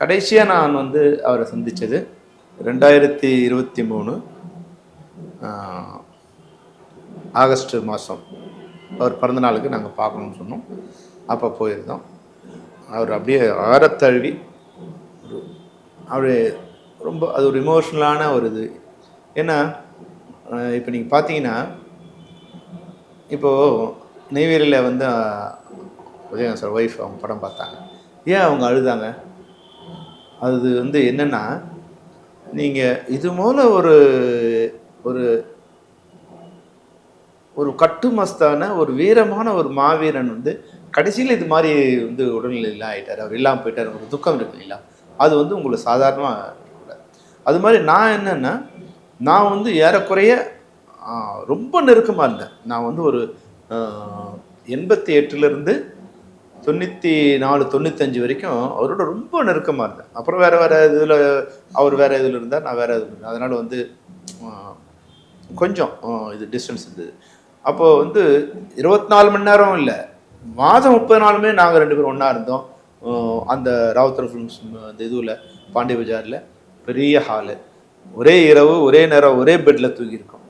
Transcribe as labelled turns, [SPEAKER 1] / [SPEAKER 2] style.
[SPEAKER 1] கடைசியாக நான் வந்து அவரை சந்தித்தது 2023 ஆகஸ்ட் மாதம் அவர் பிறந்த நாளுக்கு நாங்கள் பார்க்கணும்னு சொன்னோம். அப்போ போயிருந்தோம். அவர் அப்படியே ஆரத்தழுவி அவர் ரொம்ப அது ஒரு இமோஷ்னலான ஒரு இது. ஏன்னா இப்போ நீங்கள் பார்த்தீங்கன்னா, இப்போது நெய்வேலியில் வந்து உதயநிதி சார் ஒய்ஃப் அவங்க படம் பார்த்தாங்க. ஏன் அவங்க அழுதாங்க? அது வந்து என்னென்னா, நீங்கள் இது போல ஒரு ஒரு ஒரு கட்டுமஸ்தான ஒரு வீரமான ஒரு மாவீரன் வந்து கடைசியில் இது மாதிரி வந்து உடல்நிலையெல்லாம் ஆகிட்டார், அவர் இல்லாமல் போயிட்டார், ஒரு துக்கம் இருக்கு இல்லைங்களா? அது வந்து உங்களுக்கு சாதாரணமாக இருக்கக்கூடாது. அது மாதிரி நான் என்னென்னா, நான் வந்து ஏறக்குறைய ரொம்ப நெருக்கமாக இருந்தேன். நான் வந்து ஒரு 88லேருந்து 94, 95 வரைக்கும் அவரோட ரொம்ப நெருக்கமாக இருந்தேன். அப்புறம் வேறு இதில் அவர் வேறு இதில் இருந்தார், நான் வேறு இதில் இருந்தேன். அதனால் வந்து கொஞ்சம் இது டிஸ்டன்ஸ் இருந்தது. அப்போது வந்து 24 மணி நேரம் இல்லை, மாதம் 30 நாளுமே நாங்கள் 2 பேரும் ஒன்றா இருந்தோம். அந்த ராவுத்தர் ஃபிலிம்ஸ் அந்த இதுவில் பாண்டிய பஜாரில் பெரிய ஹாலு, ஒரே இரவு ஒரே நேரம் ஒரே பெட்டில் தூங்கியிருக்கோம்.